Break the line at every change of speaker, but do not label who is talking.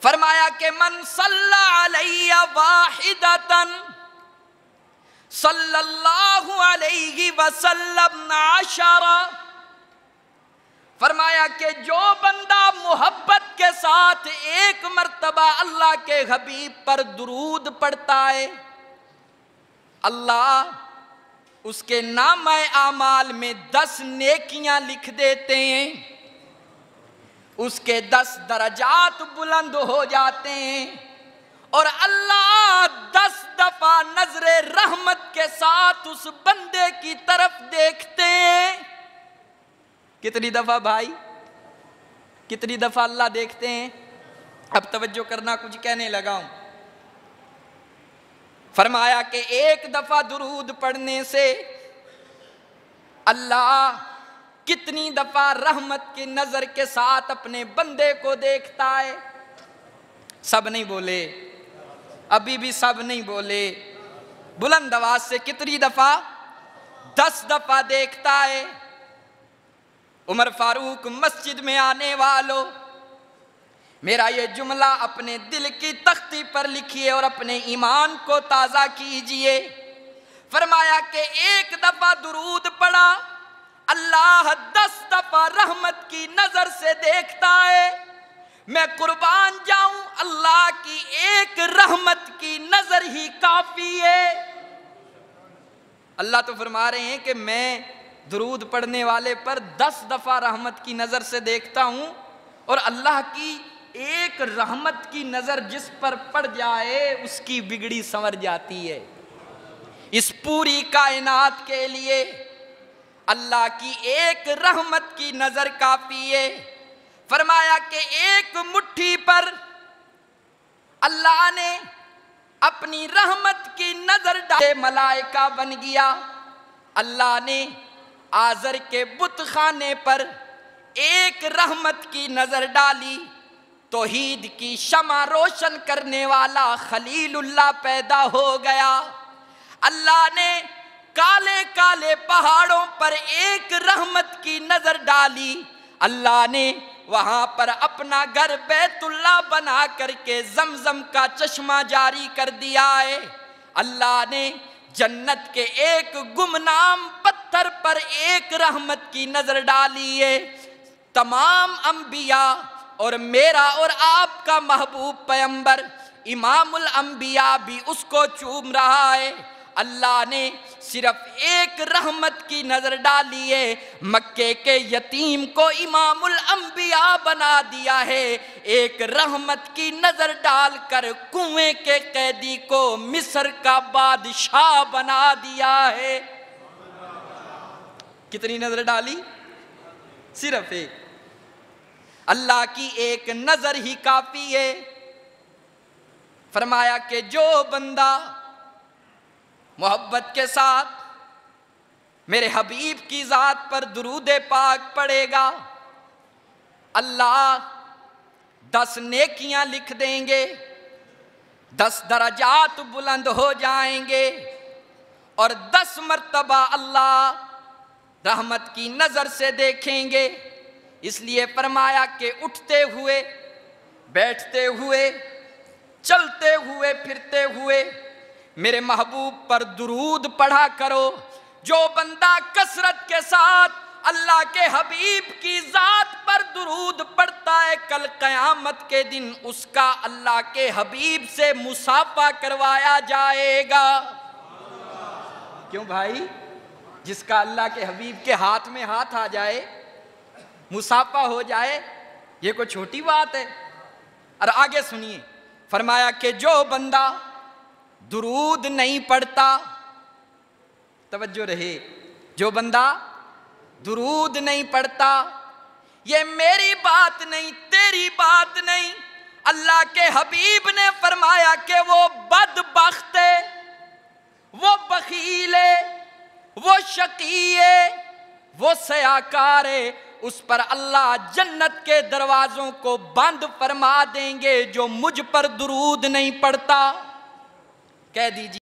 फरमाया कि मन सल्ला अलैया वाहिदतन सल्लल्लाहु अलैहि वसल्लम अशरा। फरमाया कि जो बंदा मोहब्बत के साथ एक मर्तबा अल्लाह के हबीब पर दुरूद पढ़ता है, अल्लाह उसके नामे आमाल में 10 नेकियां लिख देते हैं, उसके 10 दरजात बुलंद हो जाते हैं और अल्लाह 10 दफा नजरे रहमत के साथ उस बंदे की तरफ देखते हैं। कितनी दफा भाई, कितनी दफा अल्लाह देखते हैं? अब तवज्जो करना, कुछ कहने लगा हूं। फरमाया कि एक दफा दुरूद पढ़ने से अल्लाह कितनी दफा रहमत की नजर के साथ अपने बंदे को देखता है। सब नहीं बोले, अभी भी सब नहीं बोले। बुलंद आवाज से कितनी दफा? 10 दफा देखता है। उमर फारूक मस्जिद में आने वालों, मेरा ये जुमला अपने दिल की तख्ती पर लिखिए और अपने ईमान को ताज़ा कीजिए। फरमाया कि एक दफा दुरूद पढ़ा, अल्लाह 10 दफा रहमत की नजर से देखता है। मैं कुर्बान जाऊं, अल्लाह की एक रहमत की नजर ही काफी है। अल्लाह तो फरमा रहे हैं कि मैं दुरूद पढ़ने वाले पर 10 दफा रहमत की नजर से देखता हूं और अल्लाह की एक रहमत की नजर जिस पर पड़ जाए उसकी बिगड़ी संवर जाती है। इस पूरी कायनात के लिए अल्लाह की एक रहमत की नजर काफी है। फरमाया कि एक मुट्ठी पर अल्लाह ने अपनी रहमत की नजर डाले, मलाइका बन गया। अल्लाह ने आजर के बुत खाने पर एक रहमत की नजर डाली, तौहीद की शमा रोशन करने वाला खलीलुल्लाह पैदा हो गया। अल्लाह ने काले काले पहाड़ों पर एक रहमत की नजर डाली, अल्लाह ने वहां पर अपना घर बैतुल्लाह बना करके जमजम का चश्मा जारी कर दिया है। अल्लाह ने जन्नत के एक गुमनाम पत्थर पर एक रहमत की नजर डाली है। तमाम अंबिया और मेरा और आपका महबूब पैगंबर इमामुल अंबिया भी उसको चूम रहा है। अल्लाह ने सिर्फ एक रहमत की नजर डाली है, मक्के के यतीम को इमामुल अंबिया बना दिया है। एक रहमत की नजर डालकर कुएं के कैदी को मिस्र का बादशाह बना दिया है। कितनी नजर डाली? सिर्फ एक। अल्लाह की एक नजर ही काफी है। फरमाया कि जो बंदा मोहब्बत के साथ मेरे हबीब की जात पर दुरूद पाक पढ़ेगा, अल्लाह 10 नेकियां लिख देंगे, 10 दरजात बुलंद हो जाएंगे और 10 मर्तबा अल्लाह रहमत की नजर से देखेंगे। इसलिए फरमाया कि उठते हुए, बैठते हुए, चलते हुए, फिरते हुए मेरे महबूब पर दुरूद पढ़ा करो। जो बंदा कसरत के साथ अल्लाह के हबीब की जात पर दुरूद पढ़ता है, कल क़यामत के दिन उसका अल्लाह के हबीब से मुसाफा करवाया जाएगा। क्यों भाई? जिसका अल्लाह के हबीब के हाथ में हाथ आ जाए, मुसाफा हो जाए, ये कोई छोटी बात है। और आगे सुनिए, फरमाया कि जो बंदा दुरूद नहीं पढ़ता, तवज्जो रहे, जो बंदा दुरूद नहीं पढ़ता, ये मेरी बात नहीं, तेरी बात नहीं, अल्लाह के हबीब ने फरमाया कि वो बदबख्त है, वो बखील है, वो शकी है, वो सयाकार है। उस पर अल्लाह जन्नत के दरवाजों को बंद फरमा देंगे जो मुझ पर दुरूद नहीं पढ़ता। कह दीजिए।